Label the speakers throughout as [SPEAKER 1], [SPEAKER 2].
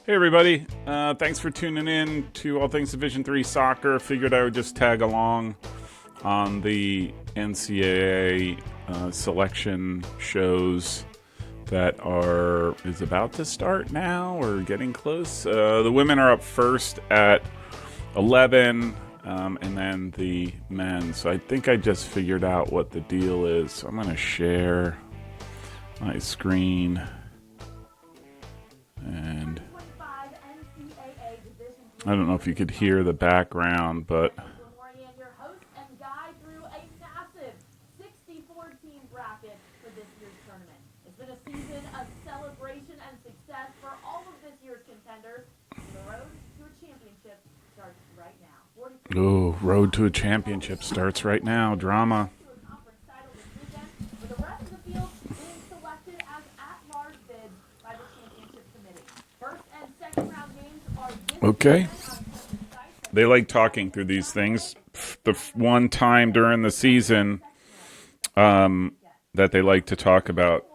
[SPEAKER 1] Hey everybody, thanks for tuning in to All Things Division III Soccer. Figured I would just tag along on the NCAA selection shows that is about to start now or getting close. The women are up first at 11, and then the men. So I think I just figured out what the deal is. So I'm going to share my screen and I don't know if you could hear the background, but
[SPEAKER 2] Your host and guide through a massive 64-team bracket for this year's tournament. It's been a season of celebration and success for all of this year's contenders. The road to a championship starts right now.
[SPEAKER 1] ooh, road to a championship starts right now. Drama.
[SPEAKER 2] To a conference title this weekend, with the rest of the field being selected as at-large bids by the championship committee. First and second round games are this
[SPEAKER 1] Okay.
[SPEAKER 2] weekend on
[SPEAKER 1] They like talking through these things. The one time during the season that they like to talk about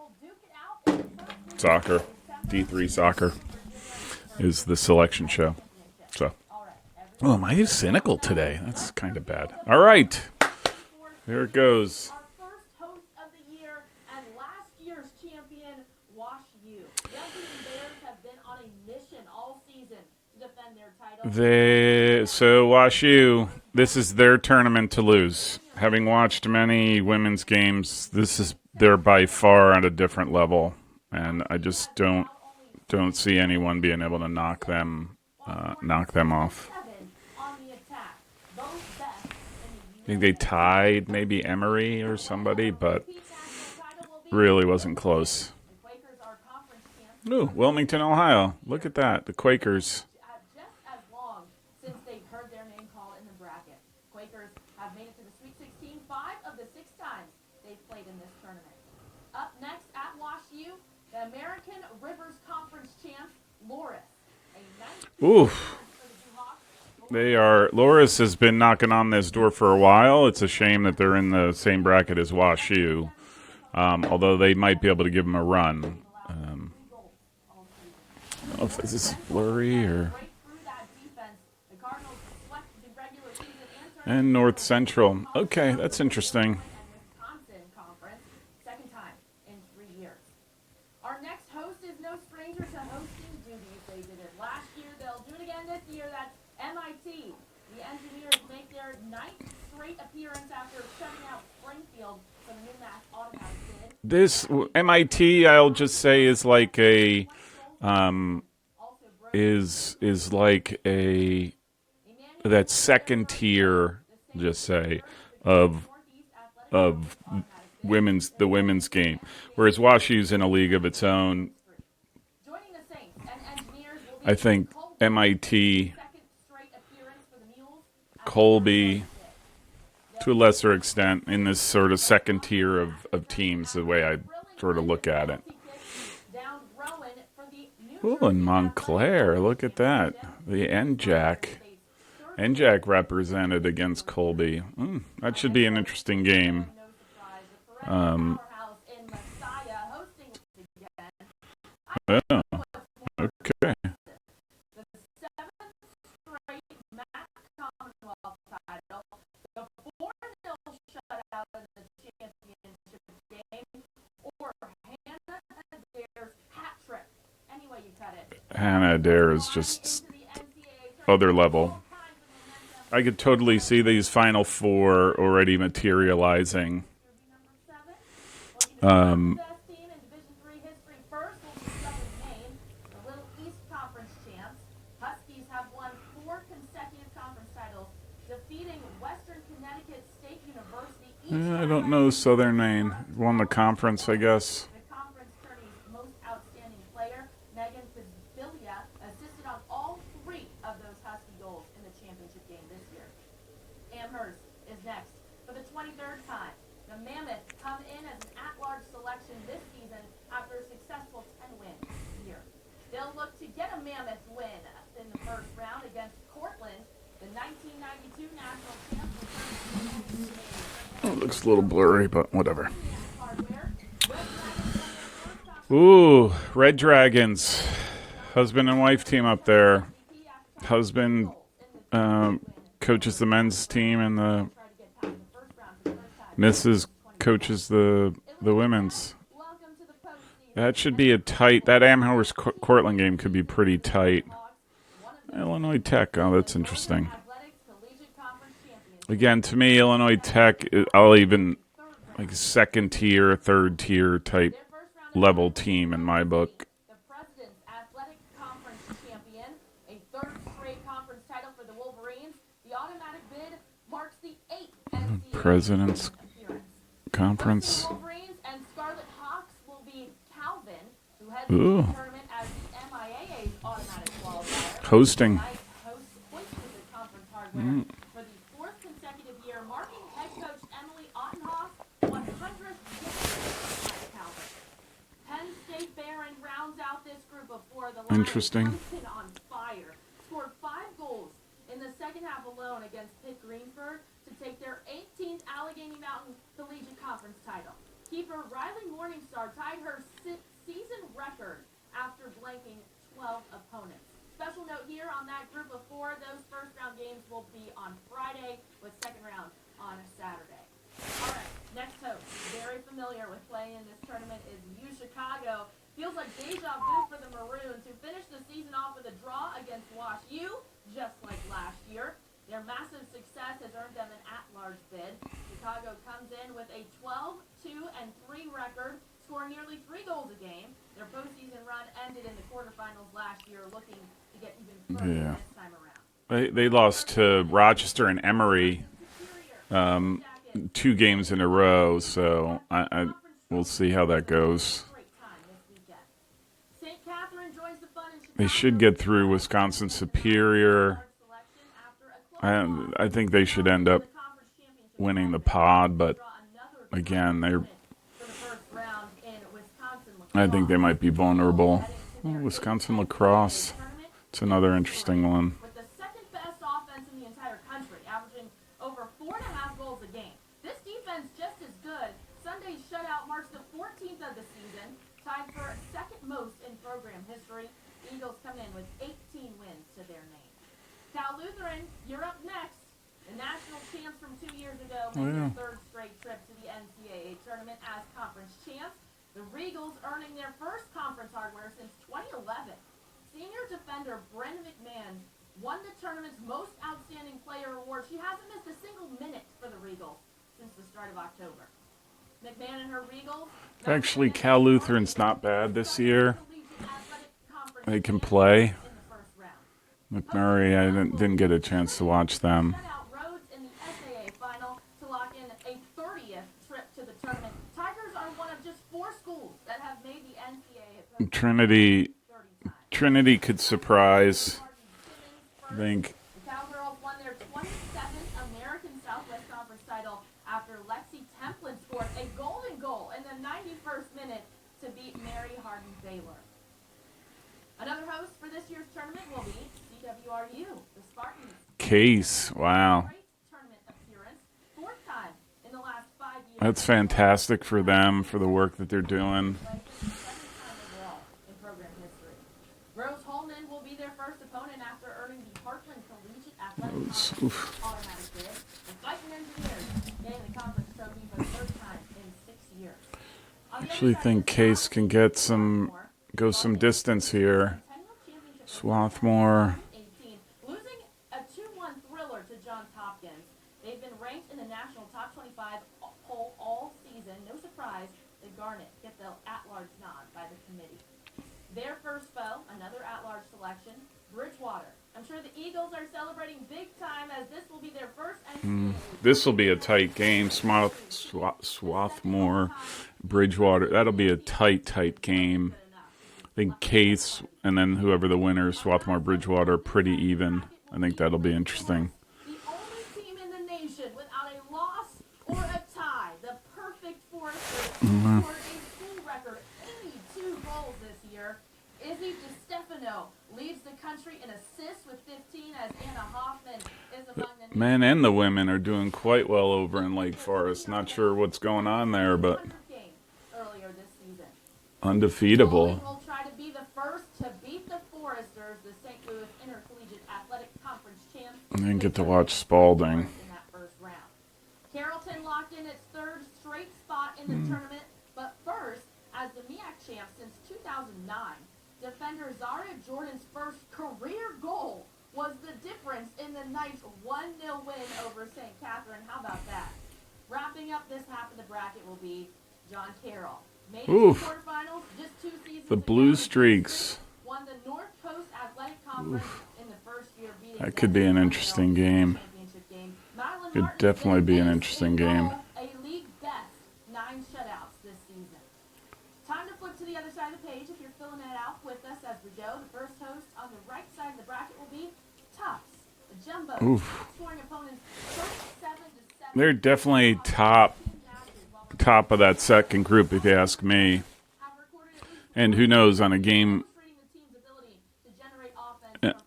[SPEAKER 1] soccer, D3 soccer, is the selection show. So, oh, am I cynical today? That's kind of bad. All right, here it goes.
[SPEAKER 2] our first host of the year and last year's champion, Wash U. The Unbeaten Bears have been on a mission all season to defend their title.
[SPEAKER 1] So WashU, this is their tournament to lose. Having watched many women's games, they're by far at a different level, and I just don't see anyone being able to knock them off.
[SPEAKER 2] Seven on the attack. Both best in the
[SPEAKER 1] I think they tied maybe Emory or somebody, but really wasn't close.
[SPEAKER 2] The Quakers are conference champs
[SPEAKER 1] Ooh, Wilmington, Ohio. Look at that, the Quakers.
[SPEAKER 2] just as long since they've heard their name called in the bracket. Quakers have made it to the Sweet 16 5 of the 6 times they've played in this tournament. Up next at Wash U, the American Rivers Conference champs, Loris. A nice
[SPEAKER 1] Ooh.
[SPEAKER 2] for the Jayhawks.
[SPEAKER 1] They are. Loris has been knocking on this door for a while. It's a shame that they're in the same bracket as WashU, although they might be able to give them a run. I don't know if this is blurry or.
[SPEAKER 2] Break through that defense. The Cardinals swept the regular season and
[SPEAKER 1] And North Central. Okay, that's interesting.
[SPEAKER 2] and Wisconsin Conference, second time in 3 years. Our next host is no stranger to hosting duties. They did it last year. They'll do it again this year. That's MIT. The Engineers make their 9th straight appearance after shutting out Springfield for the new Mass automatic bid.
[SPEAKER 1] This MIT, I'll just say, is like a
[SPEAKER 2] Also broke
[SPEAKER 1] is like a that second tier, just say, of the women's game, whereas WashU's in a league of its own.
[SPEAKER 2] joining the Saints and Engineers will be
[SPEAKER 1] I think MIT,
[SPEAKER 2] second straight appearance for the Mules.
[SPEAKER 1] Colby, to a lesser extent, in this sort of second tier of teams, the way I sort of look at it.
[SPEAKER 2] Down Rowan for the New
[SPEAKER 1] Ooh, and Montclair, look at that. The NJAC represented against Colby. That should be an interesting game.
[SPEAKER 2] No surprise, the perennial powerhouse in Messiah hosting again.
[SPEAKER 1] Oh, okay.
[SPEAKER 2] The 7th straight MAC Commonwealth title, the 4-0 shutout in the championship game, or Hannah Adair's hat trick. Any way you cut it.
[SPEAKER 1] Hannah Adair is just
[SPEAKER 2] Into the NCAA
[SPEAKER 1] other
[SPEAKER 2] tournament,
[SPEAKER 1] level.
[SPEAKER 2] all kinds of momentum.
[SPEAKER 1] I could totally see these Final Four already materializing.
[SPEAKER 2] Best team in Division III history first will be Southern Maine, the Little East Conference champs. Huskies have won 4 consecutive conference titles, defeating Western Connecticut State University each
[SPEAKER 1] I don't know Southern Maine. Won the conference, I guess.
[SPEAKER 2] The conference tourney's most outstanding player, Megan Pizbilia, assisted on all 3 of those Husky goals in the championship game this year. Amherst is next for the 23rd time. The Mammoths come in as an at-large selection this season after a successful 10-win year. They'll look to get a Mammoth win in the first round against Cortland, the 1992 national champions.
[SPEAKER 1] Oh, it looks a little blurry, but whatever.
[SPEAKER 2] Hardware. Red Dragons won their first conference
[SPEAKER 1] Ooh, Red Dragons. Husband and wife team up there. Husband coaches the men's team, and the Mrs. coaches the women's. That should be a tight. That Amherst Cortland game could be pretty tight. Illinois Tech. Oh, that's interesting. Again, to me, Illinois Tech, I'll even like second tier, third tier type level team in my book.
[SPEAKER 2] The President's Athletic Conference champion, a third straight conference title for the Wolverines. The automatic bid marks the 8th NCAA
[SPEAKER 1] President's
[SPEAKER 2] appearance.
[SPEAKER 1] Conference.
[SPEAKER 2] The Wolverines and Scarlet Hawks will be Calvin, who heads the tournament as the MIAA's automatic qualifier.
[SPEAKER 1] Hosting.
[SPEAKER 2] Hosts hoisted the conference hardware for the 4th consecutive year, marking head coach Emily Ottenhoff's 100th visit at Calvin. Penn State Barron rounds out this group of 4. The Lions
[SPEAKER 1] Interesting.
[SPEAKER 2] comes in on fire, scored 5 goals in the second half alone against Pitt Greenford to take their 18th Allegheny Mountain Collegiate Conference title. Keeper Riley Morningstar tied her season record after blanking 12 opponents. Special note here on that group of 4, those first round games will be on Friday with second round on Saturday. All right, next host, very familiar with playing in this tournament, is UChicago. Feels like deja vu for the Maroons, who finished the season off with a draw against Wash U, just like last year. Their massive success has earned them an at-large bid. Chicago comes in with a 12-2-3 record, scoring nearly 3 goals a game. Their postseason run ended in the quarterfinals last year, looking to get even further this time around.
[SPEAKER 1] They lost to Rochester and Emory 2 games in a row, so we'll see how that goes. They should get through Wisconsin Superior. I think they should end up winning the pod, but again, I think they might be vulnerable. Wisconsin lacrosse, it's another interesting one.
[SPEAKER 2] With the second best offense in the entire country, averaging over 4.5 goals a game. This defense just as good. Sunday's shutout marks the 14th of the season, tied for second most in program history. Eagles come in with 18 wins to their name. Cal Lutheran, you're up next. The national champs from 2 years ago made their third straight trip to the NCAA tournament as conference champs. The Regals earning their first conference hardware since 2011. Senior defender Bryn McMahon won the tournament's most outstanding player award. She hasn't missed a single minute for the Regals since the start of October. McMahon and her Regals.
[SPEAKER 1] Actually, Cal Lutheran's not bad this year. They can play. McMurray, I didn't get a chance to watch them.
[SPEAKER 2] Rhodes in the SAA final to lock in a 30th trip to the tournament. Tigers are one of just 4 schools that have made the NCAA.
[SPEAKER 1] Trinity could surprise. I think.
[SPEAKER 2] The Cowgirls won their 27th American Southwest Conference title after Lexi Templin scored a golden goal in the 91st minute to beat Mary Hardin Baylor. Another host for this year's tournament will be CWRU, the Spartans.
[SPEAKER 1] Case, wow.
[SPEAKER 2] Tournament appearance, 4th time in the last 5 years.
[SPEAKER 1] That's fantastic for them, for the work that they're doing.
[SPEAKER 2] 7th time overall in program history. Rose Holman will be their first opponent after earning the Heartland Collegiate Athletic Conference automatic bid. The Fighting Engineers getting the conference trophy for the 3rd time in 6 years.
[SPEAKER 1] I actually think Case can go some distance here. Swarthmore.
[SPEAKER 2] Losing a 2-1 thriller to Johns Hopkins. They've been ranked in the national top 25 poll all season. No surprise, the Garnet get the at-large nod by the committee. Their first foe, another at-large selection, Bridgewater. I'm sure the Eagles are celebrating big time as this will be their first NCAA.
[SPEAKER 1] This will be a tight game. Swarthmore, Bridgewater. That'll be a tight game. I think Case and then whoever the winner is, Swarthmore, Bridgewater, pretty even. I think that'll be interesting.
[SPEAKER 2] The only team in the nation without a loss or a tie. The perfect force scored a school record 82 goals this year. Izzy DiStefano leads the country in assists with 15 as Anna Hoffman is among the
[SPEAKER 1] Men and the women are doing quite well over in Lake Forest. Not sure what's going on there, but
[SPEAKER 2] earlier this season.
[SPEAKER 1] undefeatable.
[SPEAKER 2] Will try to be the first to beat the 40 St. Louis Intercollegiate Athletic Conference champs.
[SPEAKER 1] I didn't get to watch Spalding.
[SPEAKER 2] In that first round. Carrollton locked in its third straight spot in the tournament, but first, as the MEAC champs since 2009, defender Zaria Jordan's first career goal was the difference in the night's 1-0 win over St. Catherine. How about that? Wrapping up this half of the bracket will be John Carroll. Made it to the quarterfinals just 2 seasons
[SPEAKER 1] The
[SPEAKER 2] ago.
[SPEAKER 1] Blue Streaks.
[SPEAKER 2] Won the North Coast Athletic Conference in the first year, beating
[SPEAKER 1] That could be an interesting game. Could definitely be an interesting game.
[SPEAKER 2] A league best 9 shutouts this season. Time to flip to the other side of the page if you're filling it out with us as we go. The first host on the right side of the bracket will be Tufts. The Jumbo. Scoring opponents 37-7.
[SPEAKER 1] They're definitely top of that second group, if you ask me. And who knows, on a game,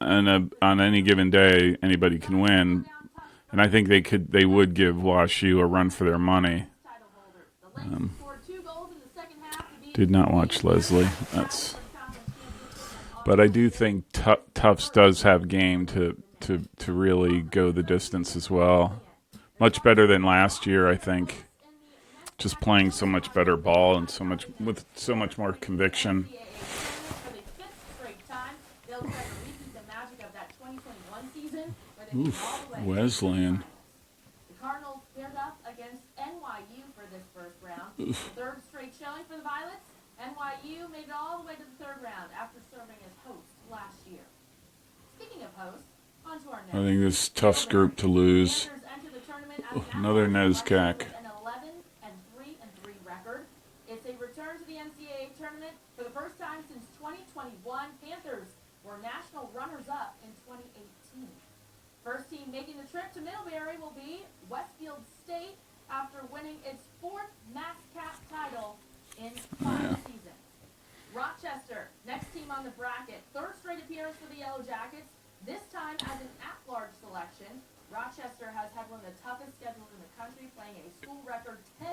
[SPEAKER 1] on any given day, anybody can win. And I think they would give WashU a run for their money. Did not watch Leslie. But I do think Tufts does have game to really go the distance as well. Much better than last year, I think. Just playing so much better ball and with so much more conviction. Oof, Wesleyan.
[SPEAKER 2] The Cardinals paired up against NYU for this first round. The third straight showing for the Violets. NYU made it all the way to the third round after serving as host last year. Speaking of hosts, on to our next.
[SPEAKER 1] I think this Tufts group to lose. Another Nescac.
[SPEAKER 2] An 11-3-3 record. It's a return to the NCAA tournament for the first time since 2021. Panthers were national runners-up in 2018. First team making the trip to Middlebury will be Westfield State after winning its 4th MASCAP title in 5 seasons. Rochester, next team on the bracket. Third straight appearance for the Yellow Jackets, this time as an at-large selection. Rochester has had one of the toughest schedules in the country, playing a school record 10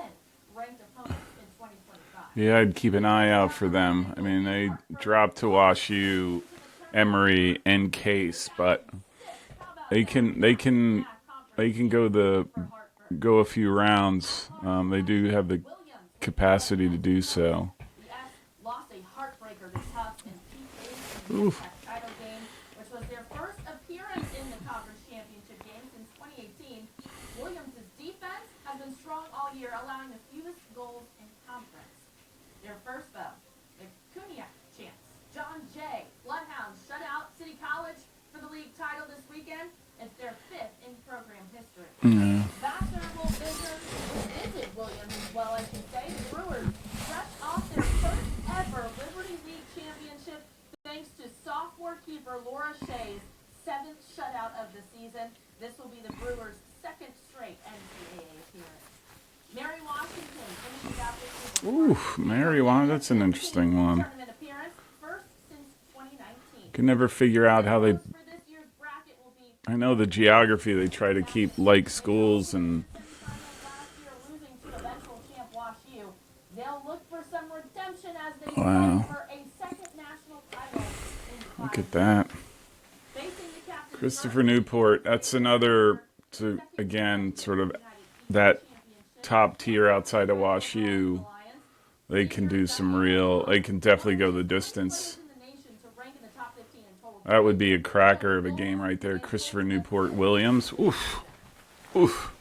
[SPEAKER 2] ranked opponents in 2025.
[SPEAKER 1] Yeah, I'd keep an eye out for them. I mean, they dropped to WashU, Emory, and Case, but they can go a few rounds. They do have the capacity to do so.
[SPEAKER 2] The S lost a heartbreaker to Tufts in PK's title game, which was their first appearance in the conference championship game since 2018. Williams' defense has been strong all year, allowing the fewest goals in conference. Their first foe, the Kuniak champs, John Jay, Bloodhounds shut out City College for the league title this weekend. It's their 5th in program history. Vassar will visit Williams as well, I should say. The Brewers fresh off their first ever Liberty League championship thanks to sophomore keeper Laura Shea's 7th shutout of the season. This will be the Brewers' 2nd straight NCAA appearance. Mary Washington finishes out this season.
[SPEAKER 1] Mary Washington, that's an interesting one.
[SPEAKER 2] Tournament appearance, first since 2019.
[SPEAKER 1] Can never figure out how they. I know the geography, they try to keep like schools and. Wow. Look at that. Christopher Newport, that's another, again, sort of that top tier outside of WashU. They can do they can definitely go the distance. That would be a cracker of a game right there. Christopher Newport Williams. Oof. Oof.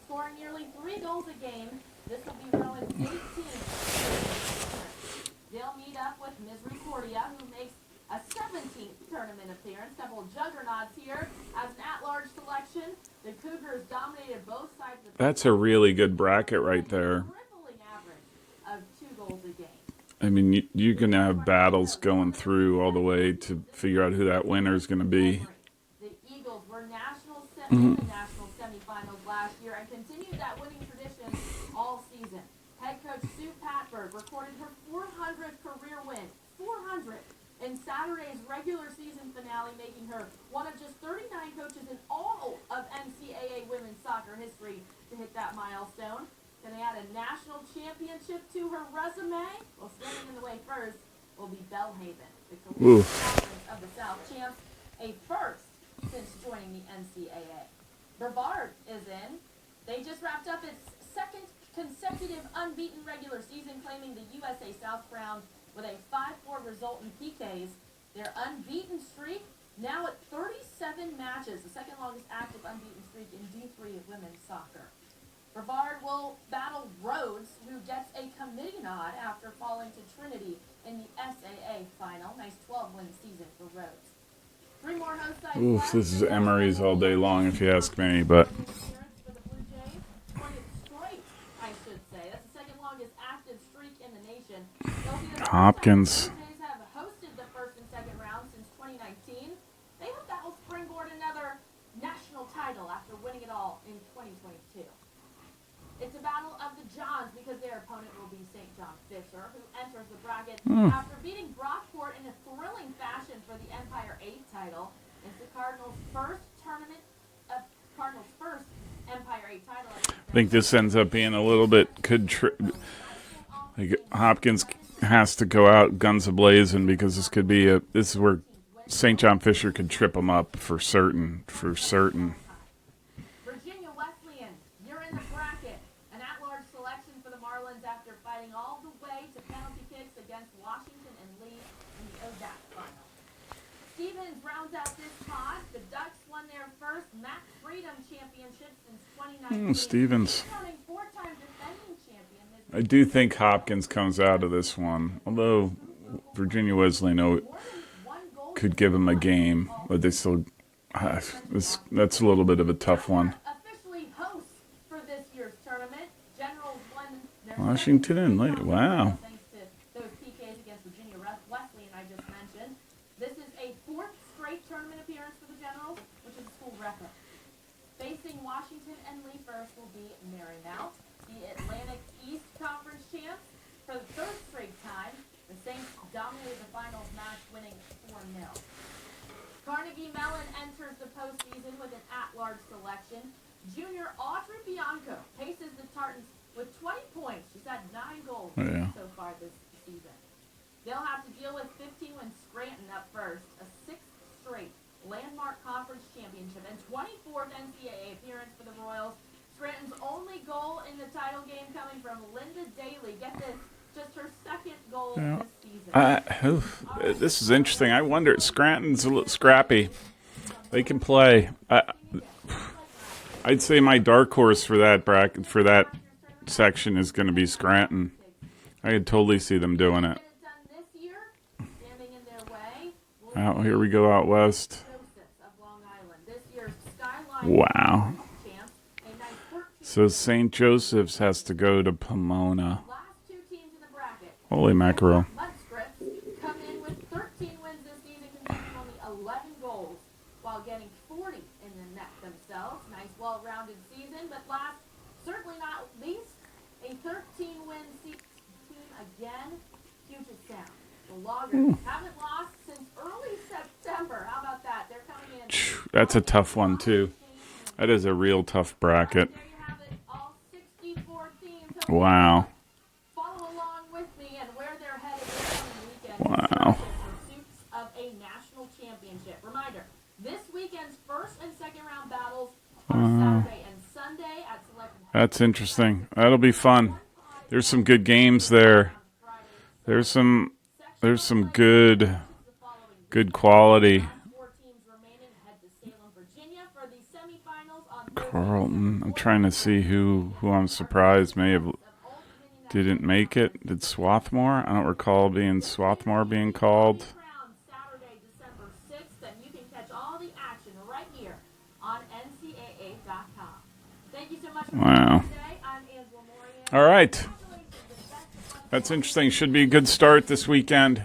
[SPEAKER 2] Scoring nearly 3 goals a game. This will be Rowan's 18th. They'll meet up with Misericordia, who makes a 17th tournament appearance. Couple of juggernauts here as an at-large selection. The Cougars dominated both sides of the
[SPEAKER 1] That's a really good bracket right there.
[SPEAKER 2] crippling average of 2 goals a game.
[SPEAKER 1] I mean, you can have battles going through all the way to figure out who that winner is going to be.
[SPEAKER 2] The Eagles were national semifinals last year and continued that winning tradition all season. Head coach Sue Patberg recorded her 400th career win, 400, in Saturday's regular season finale, making her one of just 39 coaches in all of NCAA women's soccer history to hit that milestone. Then they had a national championship to her resume? Well, standing in the way first will be Belhaven, the Collegiate Conference of the South champs, a first since joining the NCAA. Brevard is in. They just wrapped up its second consecutive unbeaten regular season, claiming the USA South crown with a 5-4 result in PKs. Their unbeaten streak now at 37 matches, the second longest active unbeaten streak in D3 of women's soccer. Brevard will battle Rhodes, who gets a committee nod after falling to Trinity in the SAA final. Nice 12-win season for Rhodes. 3 more host sides.
[SPEAKER 1] Oof, this is Emery's all day long, if you ask me, but Hopkins.
[SPEAKER 2] The Blue Jays have hosted the first and second round since 2019. They hope that will springboard another national title after winning it all in 2022. It's a battle of the Johns because their opponent will be St. John Fisher, who enters the bracket after beating Brockport in a thrilling fashion for the Empire 8 title. It's the Cardinals' first Empire 8 title.
[SPEAKER 1] I think this ends up being a little bit like Hopkins has to go out guns a-blazing because this is where St. John Fisher could trip him up for certain.
[SPEAKER 2] Virginia Wesleyan, you're in the bracket. An at-large selection for the Marlins after fighting all the way to penalty kicks against Washington and Lee in the ODAC final. Stevens rounds out this pod. The Ducks won their first MAC Freedom Championship since 2019.
[SPEAKER 1] Stevens.
[SPEAKER 2] Becoming 4-time defending champion.
[SPEAKER 1] I do think Hopkins comes out of this one, although Virginia Wesleyan could give him a game, but they still that's a little bit of a tough one.
[SPEAKER 2] Officially hosts for this year's tournament. Generals won their
[SPEAKER 1] Washington and Lee. Wow.
[SPEAKER 2] thanks to those PKs against Virginia Wesleyan I just mentioned. This is a 4th straight tournament appearance for the Generals, which is a school record. Facing Washington and Lee first will be Marymount, the Atlantic East Conference champs. For the 3rd straight time, the Saints dominated the finals match, winning 4-0. Carnegie Mellon enters the postseason with an at-large selection. Junior Audrey Bianco paces the Tartans with 20 points. She's had 9 goals so far this season. They'll have to deal with 15-win Scranton up first, a 6th straight landmark conference championship and 24th NCAA appearance for the Royals. Scranton's only goal in the title game coming from Linda Daly. Get this, just her 2nd goal this season.
[SPEAKER 1] This is interesting. I wonder, Scranton's a little scrappy. They can play. I'd say my dark horse for that bracket, for that section, is going to be Scranton. I could totally see them doing it. Oh, here we go out west. Wow. So St. Joseph's has to go to Pomona. Holy mackerel.
[SPEAKER 2] Come in with 13 wins this season, conceding only 11 goals, while getting 40 in the net themselves. Nice, well-rounded season, but last, certainly not least, a 13-win team again. Puget Sound. The Loggers haven't lost since early September. How about that? They're coming in.
[SPEAKER 1] That's a tough one, too. That is a real tough bracket.
[SPEAKER 2] There you have it, all 64 teams.
[SPEAKER 1] Wow.
[SPEAKER 2] Follow along with me and where they're headed this coming weekend.
[SPEAKER 1] Wow.
[SPEAKER 2] Pursuits of a national championship. Reminder, this weekend's first and second round battles are Saturday and Sunday at Select.
[SPEAKER 1] That's interesting. That'll be fun. There's some good games there. There's some good quality. Carlton. I'm trying to see who I'm surprised may have didn't make it. Did Swarthmore? I don't recall Swarthmore being called.
[SPEAKER 2] Saturday, December 6th, and you can catch all the action right here on NCAA.com. Thank you so much for
[SPEAKER 1] Wow.
[SPEAKER 2] today. I'm Angela Morian.
[SPEAKER 1] All right. That's interesting. Should be a good start this weekend.